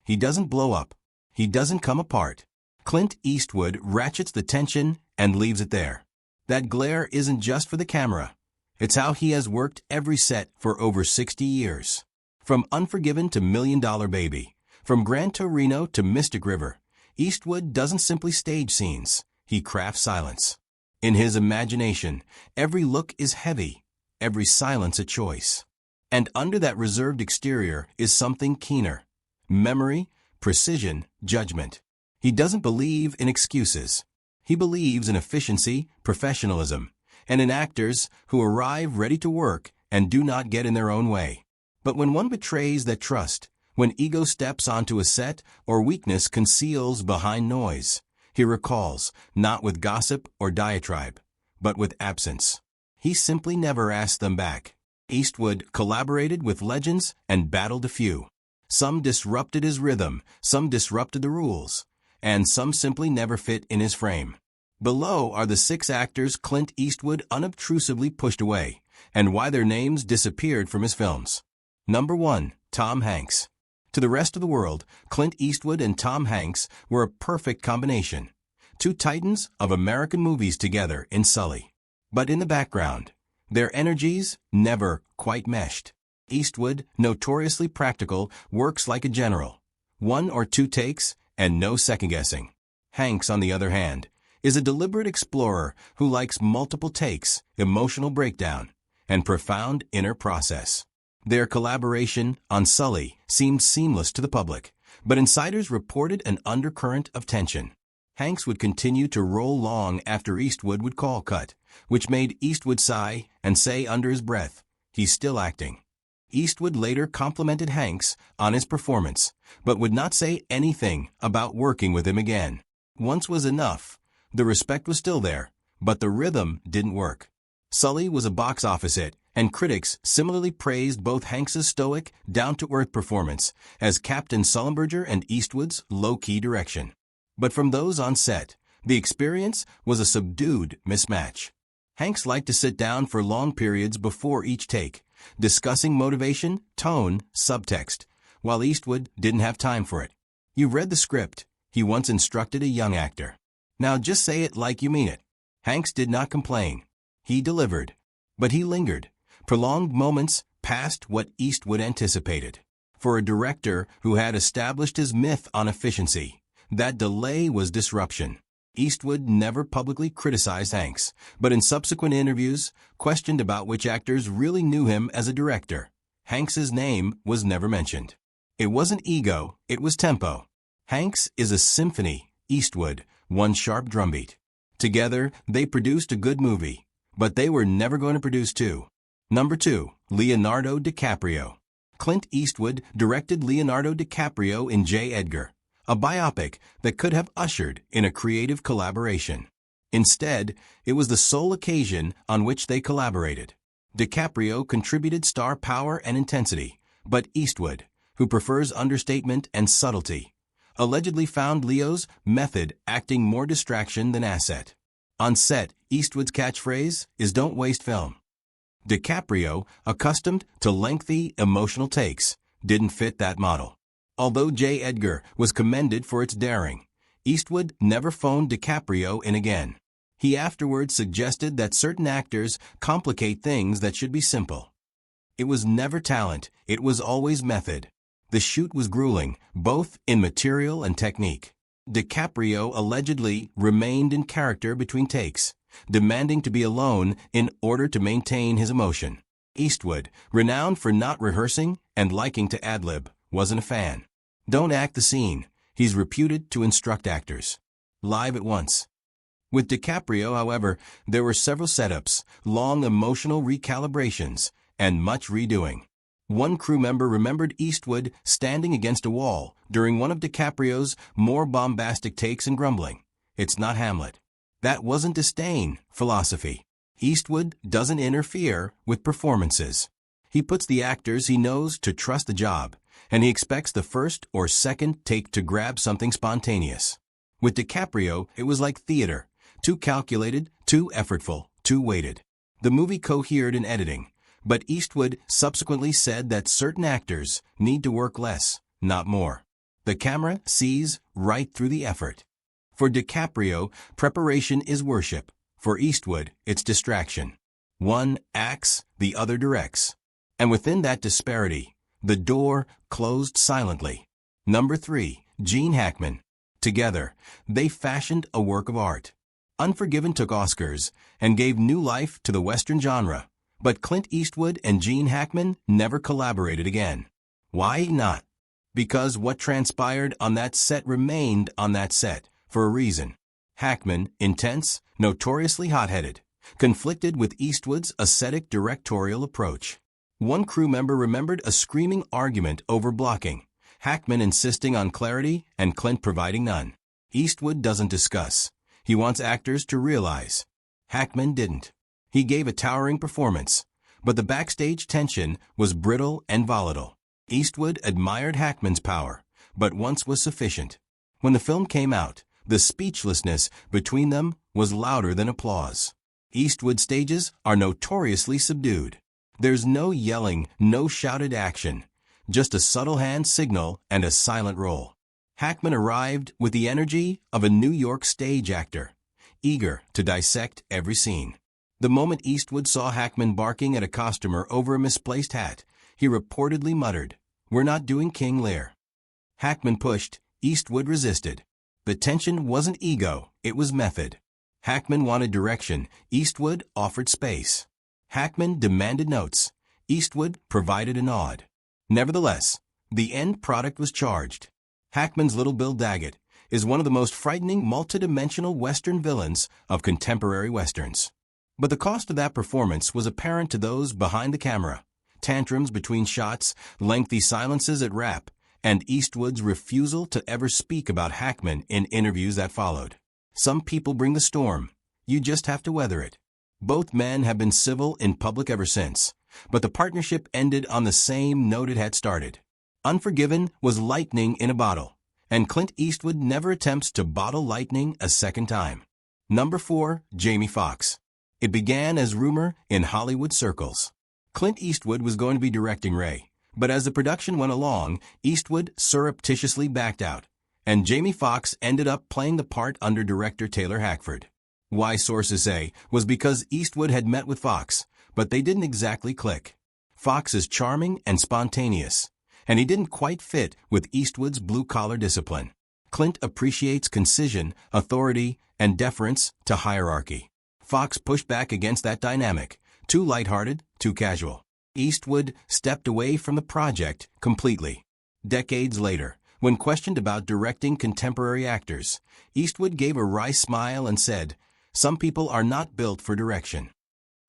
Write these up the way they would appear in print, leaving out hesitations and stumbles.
He doesn't blow up. He doesn't come apart. Clint Eastwood ratchets the tension and leaves it there. That glare isn't just for the camera. It's how he has worked every set for over 60 years. From Unforgiven to $1 Million Baby, from Gran Torino to Mystic River, Eastwood doesn't simply stage scenes. He crafts silence. In his imagination, every look is heavy, every silence a choice. And under that reserved exterior is something keener. Memory, precision, judgment. He doesn't believe in excuses. He believes in efficiency, professionalism, and in actors who arrive ready to work and do not get in their own way. But when one betrays that trust, when ego steps onto a set or weakness conceals behind noise, he recalls, not with gossip or diatribe, but with absence. He simply never asked them back. Eastwood collaborated with legends and battled a few. Some disrupted his rhythm, some disrupted the rules, and some simply never fit in his frame. Below are the 6 actors Clint Eastwood unobtrusively pushed away, and why their names disappeared from his films. Number 1. Tom Hanks. To the rest of the world, Clint Eastwood and Tom Hanks were a perfect combination. 2 titans of American movies together in Sully. But in the background, their energies never quite meshed. Eastwood, notoriously practical, works like a general. 1 or 2 takes, and no second-guessing. Hanks, on the other hand, is a deliberate explorer who likes multiple takes, emotional breakdown, and profound inner process. Their collaboration on Sully seemed seamless to the public, but insiders reported an undercurrent of tension. Hanks would continue to roll long after Eastwood would call cut, which made Eastwood sigh and say under his breath, "He's still acting." Eastwood later complimented Hanks on his performance, but would not say anything about working with him again. Once was enough. The respect was still there, but the rhythm didn't work. Sully was a box office hit, and critics similarly praised both Hanks's stoic, down-to-earth performance as Captain Sullenberger and Eastwood's low-key direction. But from those on set, the experience was a subdued mismatch. Hanks liked to sit down for long periods before each take, discussing motivation, tone, subtext, while Eastwood didn't have time for it. "You've read the script," he once instructed a young actor. "Now just say it like you mean it." Hanks did not complain. He delivered. But he lingered. Prolonged moments past what Eastwood anticipated. For a director who had established his myth on efficiency, that delay was disruption. Eastwood never publicly criticized Hanks, but in subsequent interviews, questioned about which actors really knew him as a director. Hanks's name was never mentioned. It wasn't ego, it was tempo. Hanks is a symphony, Eastwood, one sharp drumbeat. Together, they produced a good movie, but they were never going to produce 2. Number 2. Leonardo DiCaprio. Clint Eastwood directed Leonardo DiCaprio in J. Edgar, a biopic that could have ushered in a creative collaboration. Instead, it was the sole occasion on which they collaborated. DiCaprio contributed star power and intensity, but Eastwood, who prefers understatement and subtlety, allegedly found Leo's method acting more distraction than asset. On set, Eastwood's catchphrase is "Don't waste film." DiCaprio, accustomed to lengthy, emotional takes, didn't fit that model. Although J. Edgar was commended for its daring, Eastwood never phoned DiCaprio in again. He afterwards suggested that certain actors complicate things that should be simple. It was never talent, it was always method. The shoot was grueling, both in material and technique. DiCaprio allegedly remained in character between takes, demanding to be alone in order to maintain his emotion. Eastwood, renowned for not rehearsing and liking to ad-lib, wasn't a fan. "Don't act the scene," he's reputed to instruct actors. Live at once. With DiCaprio, however, there were several setups, long emotional recalibrations, and much redoing. One crew member remembered Eastwood standing against a wall during one of DiCaprio's more bombastic takes and grumbling, "It's not Hamlet." That wasn't disdain, philosophy. Eastwood doesn't interfere with performances. He puts the actors he knows to trust the job, and he expects the first or second take to grab something spontaneous. With DiCaprio, it was like theater, too calculated, too effortful, too weighted. The movie cohered in editing, but Eastwood subsequently said that certain actors need to work less, not more. The camera sees right through the effort. For DiCaprio, preparation is worship. For Eastwood, it's distraction. One acts, the other directs. And within that disparity, the door closed silently. Number 3, Gene Hackman. Together, they fashioned a work of art. Unforgiven took Oscars and gave new life to the Western genre. But Clint Eastwood and Gene Hackman never collaborated again. Why not? Because what transpired on that set remained on that set, for a reason. Hackman, intense, notoriously hot-headed, conflicted with Eastwood's ascetic directorial approach. One crew member remembered a screaming argument over blocking, Hackman insisting on clarity and Clint providing none. Eastwood doesn't discuss. He wants actors to realize. Hackman didn't. He gave a towering performance, but the backstage tension was brittle and volatile. Eastwood admired Hackman's power, but once was sufficient. When the film came out, the speechlessness between them was louder than applause. Eastwood stages are notoriously subdued. There's no yelling, no shouted action, just a subtle hand signal and a silent roll. Hackman arrived with the energy of a New York stage actor, eager to dissect every scene. The moment Eastwood saw Hackman barking at a costumer over a misplaced hat, he reportedly muttered, "We're not doing King Lear." Hackman pushed, Eastwood resisted. The tension wasn't ego, it was method. Hackman wanted direction, Eastwood offered space. Hackman demanded notes, Eastwood provided a nod. Nevertheless, the end product was charged. Hackman's Little Bill Daggett is one of the most frightening multidimensional Western villains of contemporary Westerns. But the cost of that performance was apparent to those behind the camera. Tantrums between shots, lengthy silences at wrap, and Eastwood's refusal to ever speak about Hackman in interviews that followed. Some people bring the storm. You just have to weather it. Both men have been civil in public ever since, but the partnership ended on the same note it had started. Unforgiven was lightning in a bottle, and Clint Eastwood never attempts to bottle lightning a second time. Number 4, Jamie Foxx. It began as rumor in Hollywood circles. Clint Eastwood was going to be directing Ray, but as the production went along, Eastwood surreptitiously backed out, and Jamie Foxx ended up playing the part under director Taylor Hackford. Why, sources say, was because Eastwood had met with Foxx, but they didn't exactly click. Foxx is charming and spontaneous, and he didn't quite fit with Eastwood's blue-collar discipline. Clint appreciates concision, authority, and deference to hierarchy. Foxx pushed back against that dynamic, too lighthearted, too casual. Eastwood stepped away from the project completely. Decades later, when questioned about directing contemporary actors, Eastwood gave a wry smile and said, "Some people are not built for direction."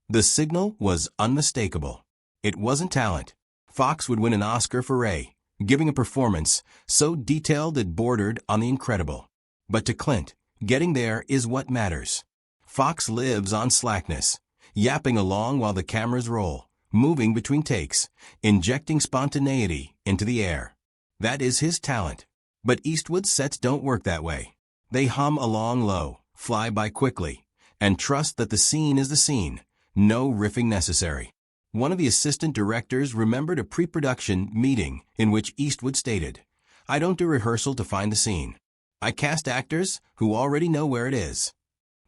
The signal was unmistakable. It wasn't talent. Foxx would win an Oscar for Ray, giving a performance so detailed it bordered on the incredible. But to Clint, getting there is what matters. Foxx lives on slackness, yapping along while the cameras roll, moving between takes, injecting spontaneity into the air. That is his talent. But Eastwood's sets don't work that way. They hum along low, fly by quickly, and trust that the scene is the scene, no riffing necessary. One of the assistant directors remembered a pre-production meeting in which Eastwood stated, "I don't do rehearsal to find the scene. I cast actors who already know where it is."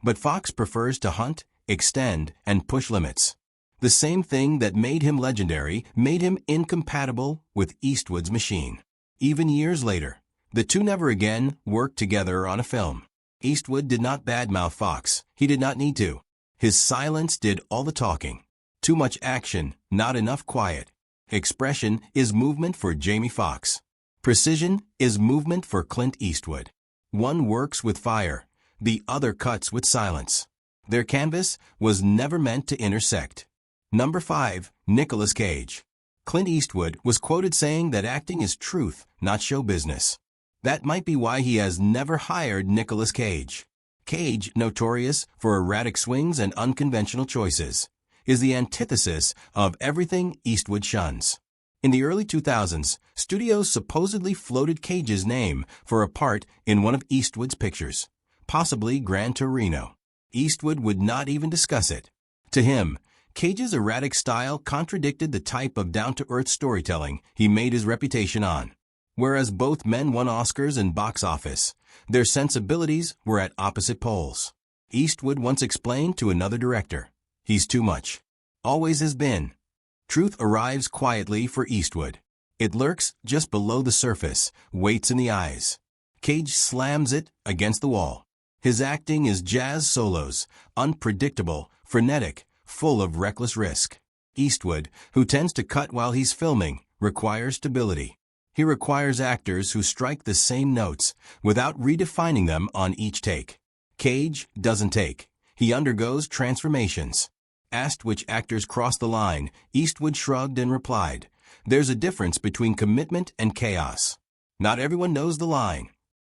But Foxx prefers to hunt, extend, and push limits. The same thing that made him legendary made him incompatible with Eastwood's machine. Even years later, the two never again worked together on a film. Eastwood did not badmouth Foxx. He did not need to. His silence did all the talking. Too much action, not enough quiet. Expression is movement for Jamie Foxx. Precision is movement for Clint Eastwood. One works with fire, the other cuts with silence. Their canvas was never meant to intersect. Number 5, Nicolas Cage. Clint Eastwood was quoted saying that acting is truth, not show business. That might be why he has never hired Nicolas Cage. Cage, notorious for erratic swings and unconventional choices, is the antithesis of everything Eastwood shuns. In the early 2000s, studios supposedly floated Cage's name for a part in one of Eastwood's pictures, possibly Gran Torino. Eastwood would not even discuss it. To him, Cage's erratic style contradicted the type of down-to-earth storytelling he made his reputation on. Whereas both men won Oscars and box office, their sensibilities were at opposite poles. Eastwood once explained to another director, "He's too much. Always has been." Truth arrives quietly for Eastwood. It lurks just below the surface, waits in the eyes. Cage slams it against the wall. His acting is jazz solos, unpredictable, frenetic, full of reckless risk. Eastwood, who tends to cut while he's filming, requires stability. He requires actors who strike the same notes without redefining them on each take. Cage doesn't take. He undergoes transformations. Asked which actors cross the line, Eastwood shrugged and replied, "There's a difference between commitment and chaos. Not everyone knows the line."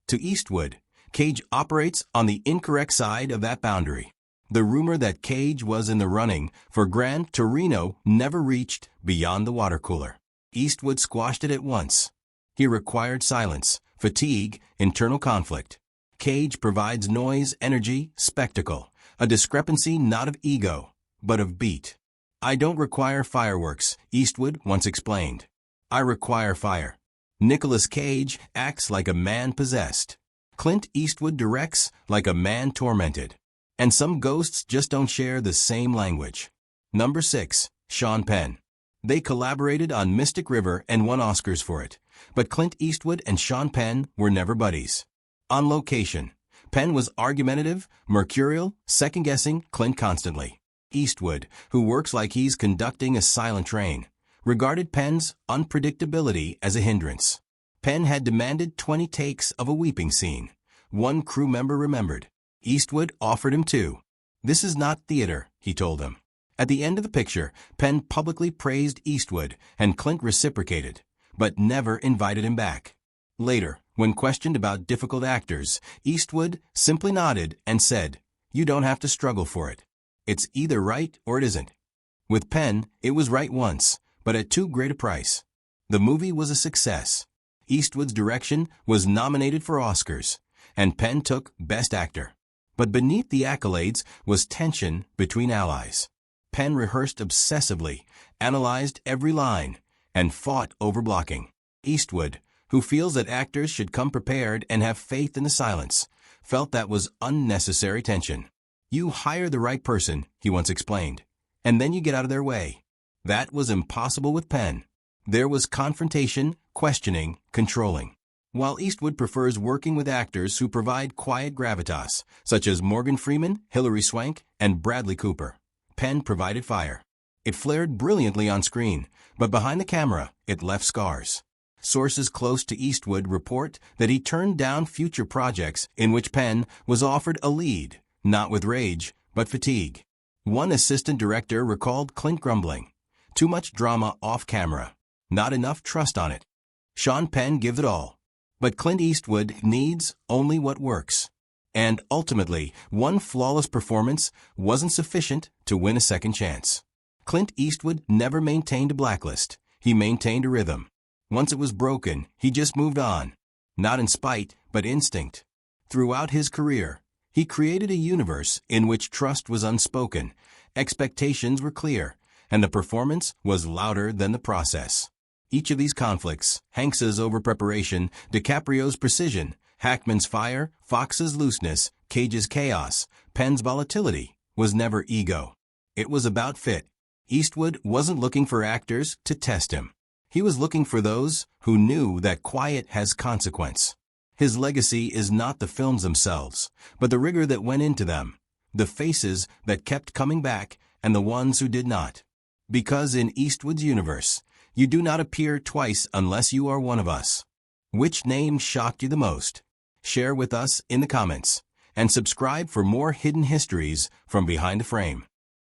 To Eastwood, Cage operates on the incorrect side of that boundary. The rumor that Cage was in the running for Gran Torino never reached beyond the water cooler. Eastwood squashed it at once. He required silence, fatigue, internal conflict. Cage provides noise, energy, spectacle, a discrepancy not of ego, but of beat. "I don't require fireworks," Eastwood once explained. "I require fire." Nicolas Cage acts like a man possessed. Clint Eastwood directs like a man tormented. And some ghosts just don't share the same language. Number 6. Sean Penn. They collaborated on Mystic River and won Oscars for it, but Clint Eastwood and Sean Penn were never buddies. On location, Penn was argumentative, mercurial, second-guessing Clint constantly. Eastwood, who works like he's conducting a silent train, regarded Penn's unpredictability as a hindrance. Penn had demanded 20 takes of a weeping scene. One crew member remembered. Eastwood offered him 2. "This is not theater," he told him. At the end of the picture, Penn publicly praised Eastwood, and Clint reciprocated, but never invited him back. Later, when questioned about difficult actors, Eastwood simply nodded and said, "You don't have to struggle for it. It's either right or it isn't." With Penn, it was right once, but at too great a price. The movie was a success. Eastwood's direction was nominated for Oscars, and Penn took Best Actor. But beneath the accolades was tension between allies. Penn rehearsed obsessively, analyzed every line, and fought over blocking. Eastwood, who feels that actors should come prepared and have faith in the silence, felt that was unnecessary tension. "You hire the right person," he once explained, "and then you get out of their way." That was impossible with Penn. There was confrontation, questioning, controlling. While Eastwood prefers working with actors who provide quiet gravitas, such as Morgan Freeman, Hilary Swank, and Bradley Cooper, Penn provided fire. It flared brilliantly on screen, but behind the camera, it left scars. Sources close to Eastwood report that he turned down future projects in which Penn was offered a lead, not with rage, but fatigue. One assistant director recalled Clint grumbling, "Too much drama off camera. Not enough trust on it." Sean Penn gives it all. But Clint Eastwood needs only what works. And ultimately, one flawless performance wasn't sufficient to win a second chance. Clint Eastwood never maintained a blacklist. He maintained a rhythm. Once it was broken, he just moved on. Not in spite, but instinct. Throughout his career, he created a universe in which trust was unspoken, expectations were clear, and the performance was louder than the process. Each of these conflicts, Hanks's over-preparation, DiCaprio's precision, Hackman's fire, Fox's looseness, Cage's chaos, Penn's volatility, was never ego. It was about fit. Eastwood wasn't looking for actors to test him. He was looking for those who knew that quiet has consequence. His legacy is not the films themselves, but the rigor that went into them, the faces that kept coming back, and the ones who did not. Because in Eastwood's universe, you do not appear twice unless you are one of us. Which name shocked you the most? Share with us in the comments, and subscribe for more hidden histories from behind the frame.